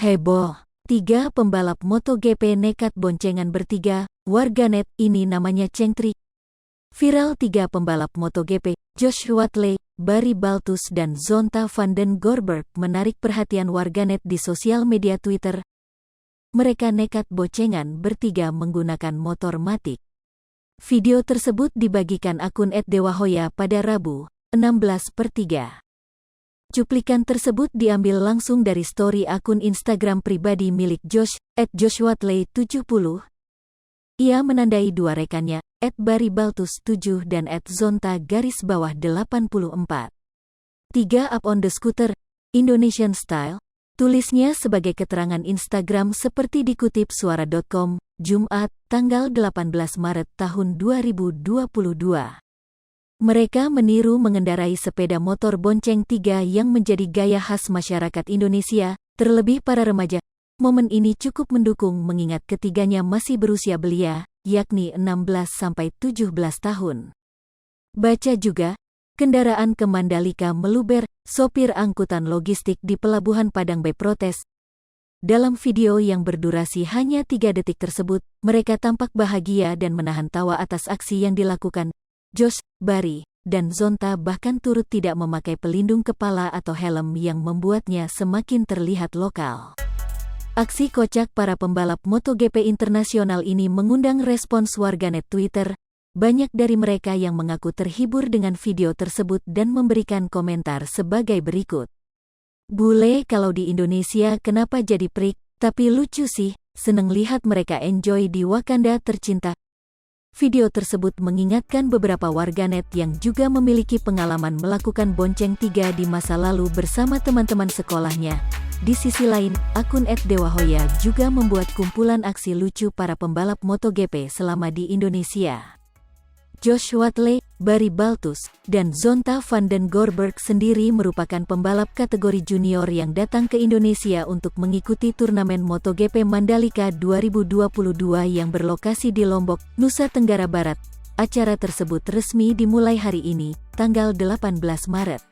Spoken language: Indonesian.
Heboh, 3 pembalap MotoGP nekat boncengan bertiga, warganet ini namanya cengtri. Viral 3 pembalap MotoGP, Josh Whatley, Barry Baltus dan Zonta van den Gorberg menarik perhatian warganet di sosial media Twitter. Mereka nekat boncengan bertiga menggunakan motor matic. Video tersebut dibagikan akun @dewahoya pada Rabu, 16/3. Cuplikan tersebut diambil langsung dari story akun Instagram pribadi milik Josh, @joshwhatley70. Ia menandai 2 rekannya, @barrybaltus7 dan @zonta_84. 3 up on the scooter, Indonesian style, tulisnya sebagai keterangan Instagram seperti dikutip suara.com, Jumat, tanggal 18 Maret tahun 2022. Mereka meniru mengendarai sepeda motor bonceng 3 yang menjadi gaya khas masyarakat Indonesia, terlebih para remaja. Momen ini cukup mendukung mengingat ketiganya masih berusia belia, yakni 16-17 tahun. Baca juga, kendaraan ke Mandalika meluber, sopir angkutan logistik di Pelabuhan Padang Bay protes. Dalam video yang berdurasi hanya 3 detik tersebut, mereka tampak bahagia dan menahan tawa atas aksi yang dilakukan. Josh, Barry, dan Zonta bahkan turut tidak memakai pelindung kepala atau helm yang membuatnya semakin terlihat lokal. Aksi kocak para pembalap MotoGP internasional ini mengundang respons warganet Twitter. Banyak dari mereka yang mengaku terhibur dengan video tersebut dan memberikan komentar sebagai berikut. Bule kalau di Indonesia kenapa jadi prik, tapi lucu sih, seneng lihat mereka enjoy di Wakanda tercinta. Video tersebut mengingatkan beberapa warganet yang juga memiliki pengalaman melakukan bonceng 3 di masa lalu bersama teman-teman sekolahnya. Di sisi lain, akun @dewahoya juga membuat kumpulan aksi lucu para pembalap MotoGP selama di Indonesia. Josh Whatley, Barry Baltus, dan Zonta van den Gorberg sendiri merupakan pembalap kategori junior yang datang ke Indonesia untuk mengikuti turnamen MotoGP Mandalika 2022 yang berlokasi di Lombok, Nusa Tenggara Barat. Acara tersebut resmi dimulai hari ini, tanggal 18 Maret.